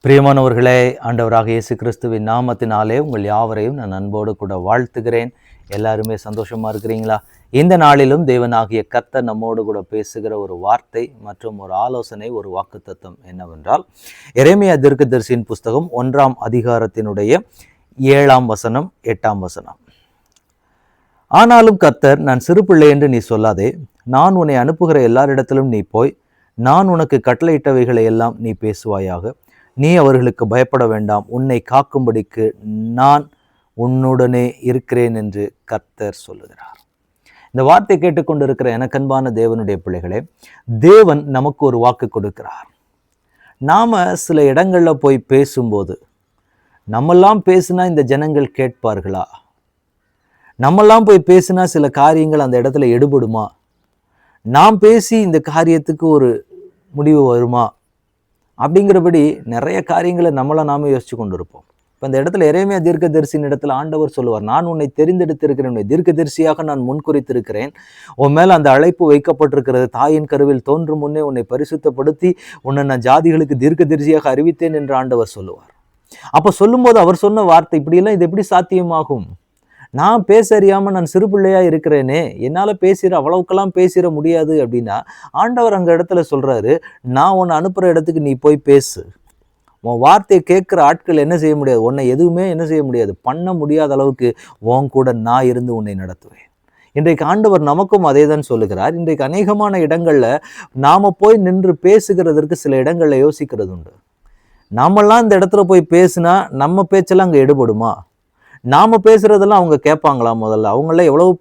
பிரியமானவர்களே, ஆண்டவராக இயேசு கிறிஸ்துவின் நாமத்தினாலே உங்கள் யாவரையும் நான் அன்போடு கூட வாழ்த்துகிறேன். எல்லாருமே சந்தோஷமா இருக்கிறீங்களா? இந்த நாளிலும் தேவனாகிய கர்த்தர் நம்மோடு கூட பேசுகிற ஒரு வார்த்தை மற்றும் ஒரு ஆலோசனை, ஒரு வாக்குத்தத்தம் என்னவென்றால், எரேமியா தீர்க்கதரிசியின் புஸ்தகம் 1ஆம் அதிகாரத்தினுடைய 7ஆம் வசனம் 8ஆம் வசனம். ஆனாலும் கர்த்தர், நான் சிறு பிள்ளை என்று நீ சொல்லாதே, நான் உன்னை அனுப்புகிற எல்லாரிடத்திலும் நீ போய், நான் உனக்கு கட்டளையிட்டவைகளை எல்லாம் நீ பேசுவாயாக. நீ அவர்களுக்கு பயப்பட வேண்டாம், உன்னை காக்கும்படிக்கு நான் உன்னுடனே இருக்கிறேன் என்று கர்த்தர் சொல்லுகிறார். இந்த வார்த்தை கேட்டுக்கொண்டிருக்கிற எனக்கன்பான தேவனுடைய பிள்ளைகளே, தேவன் நமக்கு ஒரு வாக்கு கொடுக்கிறார். நாம சில இடங்கள்ல போய் பேசும்போது, நம்மெல்லாம் பேசினா இந்த ஜனங்கள் கேட்பார்களா? நம்மெல்லாம் போய் பேசினா சில காரியங்கள் அந்த இடத்துல எடுபடுமா? நாம் பேசி இந்த காரியத்துக்கு ஒரு முடிவு வருமா? அப்படிங்கிறபடி நிறைய காரியங்களை நம்மளை நாம யோசிச்சு கொண்டு இருப்போம். இப்போ இந்த இடத்துல எரேமியா தீர்க்கதரிசியின் இடத்துல ஆண்டவர் சொல்லுவார், நான் உன்னை தெரிந்தெடுத்திருக்கிறேன், உன்னை தீர்க்கதரிசியாக நான் முன்குறித்திருக்கிறேன், உன் மேல அந்த அழைப்பு வைக்கப்பட்டிருக்கிறது, தாயின் கருவில் தோன்றும் முன்னே உன்னை பரிசுத்தப்படுத்தி உன்னை நான் ஜாதிகளுக்கு தீர்க்கதரிசியாக அறிவித்தேன் என்று ஆண்டவர் சொல்லுவார். அப்போ சொல்லும்போது அவர் சொன்ன வார்த்தை, இப்படியெல்லாம் இது எப்படி சாத்தியமாகும்? நான் பேச அறியாமல் நான் சிறு பிள்ளையா இருக்கிறேனே, என்னால் அவ்வளவுக்கெல்லாம் பேசிட முடியாது அப்படின்னா, ஆண்டவர் அங்கே இடத்துல சொல்றாரு, நான் உன்னை அனுப்புகிற இடத்துக்கு நீ போய் பேசு. உன் வார்த்தையை கேட்குற ஆட்கள் என்ன செய்ய முடியாது, உன்னை எதுவுமே என்ன செய்ய முடியாது, பண்ண முடியாத அளவுக்கு உன் கூட நான் இருந்து உன்னை நடத்துவேன். இன்றைக்கு ஆண்டவர் நமக்கும் அதே தான் சொல்லுகிறார். இன்றைக்கு அநேகமான இடங்கள்ல நாம போய் நின்று பேசுகிறதற்கு சில இடங்கள்ல யோசிக்கிறது உண்டு. நாமெல்லாம் இந்த இடத்துல போய் பேசுனா நம்ம பேச்செல்லாம் அங்கே எடுபடுமா? நாம பேசுறதெல்லாம் அவங்க கேட்பாங்களா? முதல்ல அவங்களாம் எவ்வளவு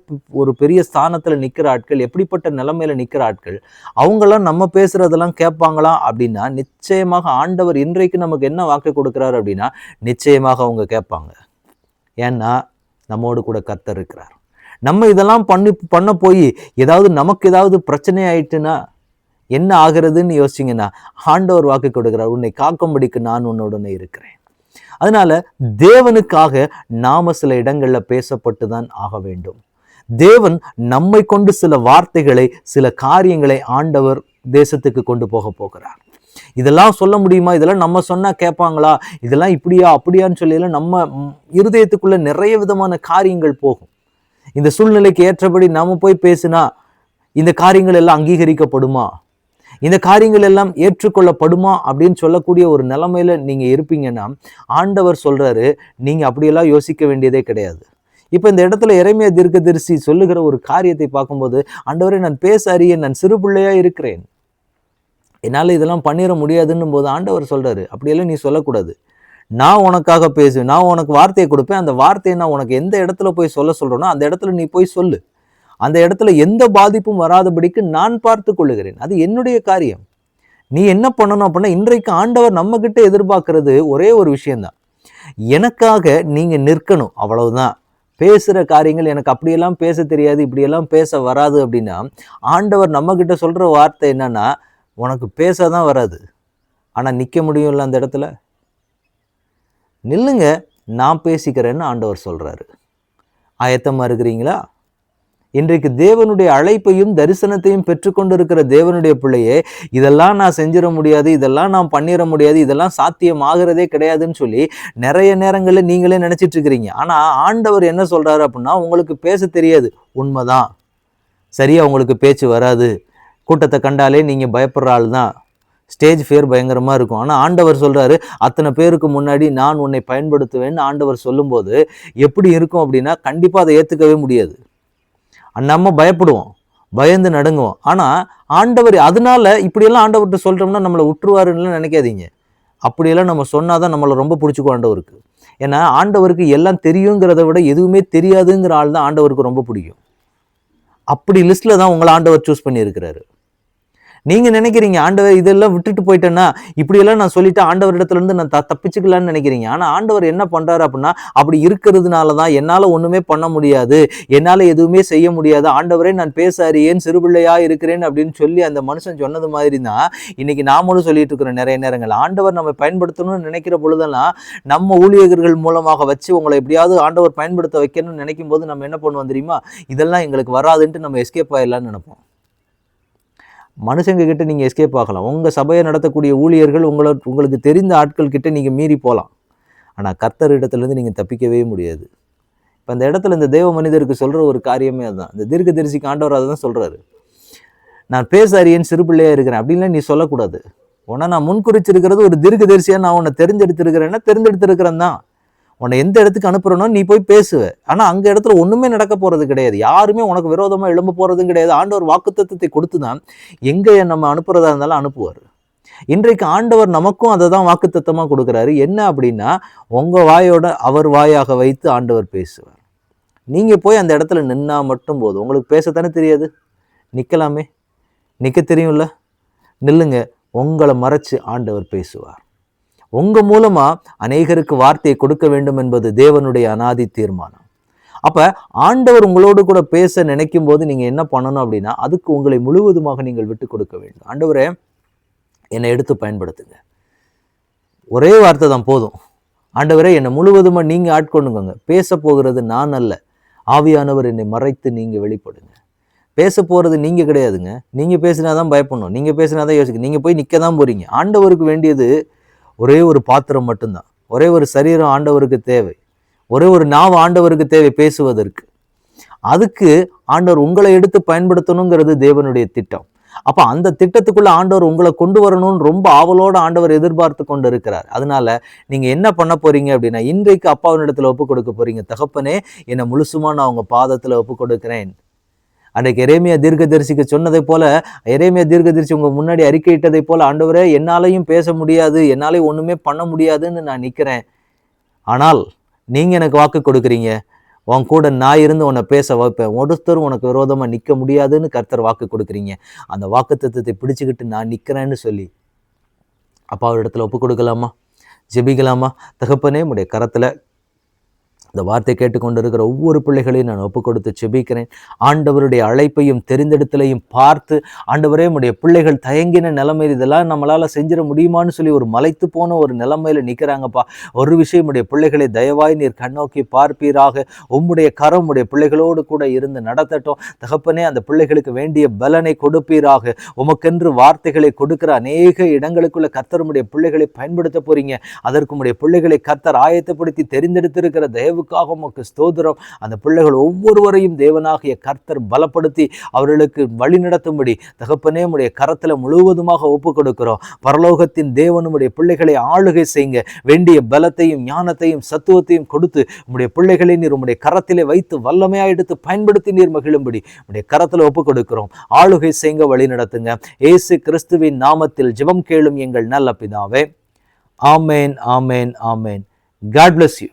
ஒரு பெரிய ஸ்தானத்துல நிக்கிற ஆட்கள், எப்படிப்பட்ட நிலைமையில நிக்கிற ஆட்கள், அவங்களாம் நம்ம பேசுறதெல்லாம் கேட்பாங்களா அப்படின்னா, நிச்சயமாக ஆண்டவர் இன்றைக்கு நமக்கு என்ன வாக்கு கொடுக்கிறார் அப்படின்னா, நிச்சயமாக அவங்க கேட்பாங்க. ஏன்னா நம்மோடு கூட கர்த்தர் இருக்கிறார். நம்ம இதெல்லாம் பண்ண போய் நமக்கு ஏதாவது பிரச்சனை ஆயிட்டுன்னா என்ன ஆகிறதுன்னு யோசிச்சிங்கன்னா, ஆண்டவர் வாக்கு கொடுக்கிறார், உன்னை காக்கும்படிக்கு நான் உன்னுடனே இருக்கிறேன். அதனால தேவனுக்காக நாம சில இடங்கள்ல பேசப்பட்டு தான் ஆக வேண்டும். தேவன் நம்மை கொண்டு சில வார்த்தைகளை, சில காரியங்களை ஆண்டவர் தேசத்துக்கு கொண்டு போகிறார். இதெல்லாம் சொல்ல முடியுமா? இதெல்லாம் நம்ம சொன்னா கேட்பாங்களா? இதெல்லாம் இப்படியா அப்படியான்னு சொல்லி நம்ம இருதயத்துக்குள்ள நிறைய விதமான காரியங்கள் போகும். இந்த சூழ்நிலைக்கு ஏற்றபடி நாம போய் பேசினா இந்த காரியங்கள் எல்லாம் அங்கீகரிக்கப்படுமா? இந்த காரியங்கள் எல்லாம் ஏற்றுக்கொள்ளப்படுமா அப்படின்னு சொல்லக்கூடிய ஒரு நிலைமையில நீங்க இருப்பீங்கன்னா, ஆண்டவர் சொல்றாரு, நீங்க அப்படியெல்லாம் யோசிக்க வேண்டியதே கிடையாது. இப்ப இந்த இடத்துல எரேமியா தீர்க்கதரிசி சொல்லுகிற ஒரு காரியத்தை பார்க்கும்போது, ஆண்டவரே, நான் பேச அறியேன், நான் சிறு பிள்ளையா இருக்கிறேன், என்னால இதெல்லாம் பண்ணிட முடியாதுன்னும் போது ஆண்டவர் சொல்றாரு, அப்படியெல்லாம் நீ சொல்லக்கூடாது. நான் உனக்காக பேசுவேன், நான் உனக்கு வார்த்தையை கொடுப்பேன், அந்த வார்த்தையை நான் உனக்கு எந்த இடத்துல போய் சொல்றேனோ அந்த இடத்துல நீ போய் சொல்லு. அந்த இடத்துல எந்த பாதிப்பும் வராதபடிக்கு நான் பார்த்து கொள்ளுகிறேன். அது என்னுடைய காரியம். நீ என்ன பண்ணணும் அப்படின்னா, இன்றைக்கு ஆண்டவர் நம்ம கிட்ட எதிர்பார்க்கிறது ஒரே ஒரு விஷயம்தான், எனக்காக நீங்க நிற்கணும், அவ்வளவுதான். பேசுற காரியங்கள் எனக்கு அப்படியெல்லாம் பேச தெரியாது, இப்படியெல்லாம் பேச வராது அப்படின்னா, ஆண்டவர் நம்ம கிட்ட சொல்ற வார்த்தை என்னன்னா, உனக்கு பேசதான் வராது, ஆனா நிக்க முடியும்ல அந்த இடத்துல, நில்லுங்க, நான் பேசிக்கிறேன்னு ஆண்டவர் சொல்றாரு. ஆயத்தமா இருக்கிறீங்களா? இன்றைக்கு தேவனுடைய அழைப்பையும் தரிசனத்தையும் பெற்றுக்கொண்டிருக்கிற தேவனுடைய பிள்ளையே, இதெல்லாம் நான் செஞ்சிட முடியாது, இதெல்லாம் நான் பண்ணிட முடியாது, இதெல்லாம் சாத்தியம் ஆகிறதே கிடையாதுன்னு சொல்லி நிறைய நேரங்களில் நீங்களே நினைச்சிட்டு இருக்கிறீங்க. ஆனா ஆண்டவர் என்ன சொல்றாரு அப்படின்னா, உங்களுக்கு பேச தெரியாது, உண்மைதான், சரியா உங்களுக்கு பேச்சு வராது, கூட்டத்தை கண்டாலே நீங்க பயப்படுற ஆள் தான், ஸ்டேஜ் ஃபியர் பயங்கரமா இருக்கும். ஆனா ஆண்டவர் சொல்றாரு, அத்தனை பேருக்கு முன்னாடி நான் உன்னை பயன்படுத்துவேன்னு ஆண்டவர் சொல்லும்போது எப்படி இருக்கும் அப்படின்னா, கண்டிப்பா அதை ஏத்துக்கவே முடியாது. நம்ம பயப்படுவோம், பயந்து நடுங்குவோம். ஆனா ஆண்டவர், அதனால இப்படியெல்லாம் ஆண்டவர்கிட்ட சொல்றோம்னா நம்மளை விட்டுருவாருன்னு நினைக்காதீங்க. அப்படியெல்லாம் நம்ம சொன்னாதான் நம்மளை ரொம்ப பிடிச்சிக்கும் ஆண்டவருக்கு. ஏன்னா ஆண்டவருக்கு எல்லாம் தெரியுங்கிறத விட எதுவுமே தெரியாதுங்கிற ஆள் தான் ஆண்டவருக்கு ரொம்ப பிடிக்கும். அப்படி லிஸ்ட்ல தான் உங்களை ஆண்டவர் சூஸ் பண்ணி இருக்கிறாரு. நீங்க நினைக்கிறீங்க, ஆண்டவர் இதெல்லாம் விட்டுட்டு போயிட்டேன்னா, இப்படியெல்லாம் நான் சொல்லிட்டு ஆண்டவரிடத்துல இருந்து நான் தப்பிச்சுக்கலான்னு நினைக்கிறீங்க. ஆனா ஆண்டவர் என்ன பண்றாரு அப்படின்னா, அப்படி இருக்கிறதுனாலதான் என்னால ஒண்ணுமே பண்ண முடியாது, என்னால எதுவுமே செய்ய முடியாது, ஆண்டவரே நான் பேச அறியேன், சிறுபிள்ளையா இருக்கிறேன் அப்படின்னு சொல்லி அந்த மனுஷன் சொன்னது மாதிரி தான் இன்னைக்கு நாமளும் சொல்லிட்டு இருக்கிறோம். நிறைய நேரங்கள் ஆண்டவர் நம்ம பயன்படுத்தணும்னு நினைக்கிற பொழுதெல்லாம், நம்ம ஊழியர்கள் மூலமாக வச்சு உங்களை எப்படியாவது ஆண்டவர் பயன்படுத்த வைக்கணும்னு நினைக்கும் போது நம்ம என்ன பண்ணுவோம் தெரியுமா? இதெல்லாம் எங்களுக்கு வராதுன்ட்டு நம்ம எஸ்கேப் ஆயிடலாம்னு நினைப்போம். மனுஷங்க கிட்ட நீங்கள் எஸ்கேப் ஆகலாம். உங்கள் சபையை நடத்தக்கூடிய ஊழியர்கள் உங்களுக்கு தெரிந்த ஆட்கள் கிட்ட நீங்கள் மீறி போகலாம். ஆனால் கர்த்தர் இடத்துலேருந்து நீங்கள் தப்பிக்கவே முடியாது. இப்போ அந்த இடத்துல இந்த தேவ மனிதருக்கு சொல்கிற ஒரு காரியமே அதுதான். இந்த தீர்க்கதரிசிக்கு ஆண்டவர் அதை தான் சொல்கிறாரு. நான் பேச அறியேன், சிறு பிள்ளையாக இருக்கிறேன் அப்படின்லாம் நீ சொல்லக்கூடாது. உன்னை நான் முன்குறிச்சிருக்கிறது ஒரு தீர்க்கதரிசியாக நான் உன்னை தெரிந்தெடுத்திருக்கிறேன் தான். உன்னை எந்த இடத்துக்கு அனுப்புறனோ நீ போய் பேசுவ. ஆனால் அங்கே இடத்துல ஒன்றுமே நடக்க போகிறது கிடையாது. யாருமே உனக்கு விரோதமாக எழும்ப போகிறதும் கிடையாது. ஆண்டவர் வாக்குத்தத்தத்தை கொடுத்து தான் எங்கே நம்ம அனுப்புறதா இருந்தாலும் அனுப்புவார். இன்றைக்கு ஆண்டவர் நமக்கும் அதை தான் வாக்குத்தத்தமாக கொடுக்குறாரு. என்ன அப்படின்னா, உங்கள் வாயோட அவர் வாயாக வைத்து ஆண்டவர் பேசுவார். நீங்கள் போய் அந்த இடத்துல நின்னா மட்டும் போதும். உங்களுக்கு பேசத்தானே தெரியாது, நிற்கலாமே, நிற்க தெரியும்ல, நில்லுங்க. உங்களை மறைச்சு ஆண்டவர் பேசுவார். உங்கள் மூலமாக அநேகருக்கு வார்த்தையை கொடுக்க வேண்டும் என்பது தேவனுடைய அநாதி தீர்மானம். அப்போ ஆண்டவர் உங்களோடு கூட பேச நினைக்கும் போது நீங்கள் என்ன பண்ணணும் அப்படின்னா, அதுக்கு உங்களை முழுவதுமாக நீங்கள் விட்டு கொடுக்க வேண்டும். ஆண்டவரே, என்னை எடுத்து பயன்படுத்துங்க. ஒரே வார்த்தை தான் போதும். ஆண்டவரே, என்னை முழுவதுமாக நீங்கள் ஆட்கொண்டுங்க. பேச போகிறது நான் அல்ல, ஆவியானவர் என்னை மறைத்து நீங்கள் வெளிப்படுங்க. பேச போகிறது நீங்கள் கிடையாதுங்க. நீங்கள் பேசினா தான் பயப்படணும், நீங்கள் பேசினா தான் யோசிக்க, நீங்கள் போய் நிற்க தான் போகிறீங்க. ஆண்டவருக்கு வேண்டியது ஒரே ஒரு பாத்திரம் மட்டும்தான். ஒரே ஒரு சரீரம் ஆண்டவருக்கு தேவை. ஒரே ஒரு நாவு ஆண்டவருக்கு தேவை பேசுவதற்கு. அதுக்கு ஆண்டவர் உங்களை எடுத்து பயன்படுத்தணுங்கிறது தேவனுடைய திட்டம். அப்போ அந்த திட்டத்துக்குள்ள ஆண்டவர் உங்களை கொண்டு வரணும்னு ரொம்ப ஆவலோட ஆண்டவர் எதிர்பார்த்து கொண்டு இருக்கிறார். அதனால நீங்க என்ன பண்ண போறீங்க அப்படின்னா, இன்றைக்கு அப்பாவினிடத்துல ஒப்பு கொடுக்க போறீங்க. தகப்பனே, என்னை முழுசுமா நான் உங்க பாதத்துல ஒப்பு கொடுக்கிறேன். அன்றைக்கு எரேமியா தீர்க்கதரிசிக்கு சொன்னதை போல, எரேமியா தீர்க்கதரிசி உங்க முன்னாடி அறிக்கையிட்டதை போல, ஆண்டவரே, என்னாலையும் பேச முடியாது, என்னாலையும் ஒண்ணுமே பண்ண முடியாதுன்னு நான் நிற்கிறேன். ஆனால் நீங்க எனக்கு வாக்கு கொடுக்குறீங்க, உன் கூட நான் இருந்து உன்னை பேச வைப்பேன், ஒருத்தரும் உனக்கு விரோதமாக நிற்க முடியாதுன்னு கர்த்தர் வாக்கு கொடுக்குறீங்க. அந்த வாக்கு தத்துவத்தை பிடிச்சிக்கிட்டு நான் நிற்கிறேன்னு சொல்லி அப்பாவிடத்தில் ஒப்பு கொடுக்கலாமா? ஜெபிக்கலாமா? தகப்பனே, உடைய கரத்தில் இந்த வார்த்தை கேட்டுக்கொண்டு இருக்கிற ஒவ்வொரு பிள்ளைகளையும் நான் ஒப்பு கொடுத்து செபிக்கிறேன். ஆண்டவருடைய அழைப்பையும் தெரிந்தெடுத்தலையும் பார்த்து, ஆண்டவரே, உடைய பிள்ளைகள் தயங்கின நிலைமையில் இதெல்லாம் நம்மளால் செஞ்சிட முடியுமான்னு சொல்லி ஒரு மலைத்து போன ஒரு நிலைமையில் நிற்கிறாங்கப்பா. ஒரு விஷயம், உடைய பிள்ளைகளை தயவாய் நீர் கண்ணோக்கி பார்ப்பீராக. உம்முடைய கரம் உடைய பிள்ளைகளோடு கூட இருந்து நடத்தட்டும். தகப்பனே, அந்த பிள்ளைகளுக்கு வேண்டிய பலனை கொடுப்பீராக. உமக்கென்று வார்த்தைகளை கொடுக்கிற அநேக இடங்களுக்குள்ள கர்த்தர் உடைய பிள்ளைகளை பயன்படுத்த போறீங்க. அதற்கு உடைய பிள்ளைகளை கர்த்தர் ஆயத்தப்படுத்தி தெரிந்தெடுத்திருக்கிற தயவு உமக்கு ஸ்தோத்திரம். அந்த பிள்ளைகள் ஒவ்வொருவரையும் தேவனாகிய கர்த்தர் பலப்படுத்தி அவர்களுக்கு வழி நடத்தும்படி தகப்பனே, உடைய கரத்துல முழுவதுமாக ஒப்பு கொடுக்கிறோம். பரலோகத்தின் தேவனுடைய பிள்ளைகளை ஆளுகை செய்யுங்க. வேண்டிய பலத்தையும் ஞானத்தையும் சத்துவத்தையும் கொடுத்து உடைய பிள்ளைகளை நீர் உடைய கரத்திலே வைத்து வல்லமையா எடுத்து பயன்படுத்தி நீர் மகிழும்படி உடைய கரத்துல ஒப்பு கொடுக்கிறோம். ஆளுகை செய்யுங்க, வழி நடத்துங்க. இயேசு கிறிஸ்துவின் நாமத்தில் ஜெபம் கேளும் எங்கள் நல்ல பிதாவே. ஆமேன், ஆமேன், ஆமேன். God bless you.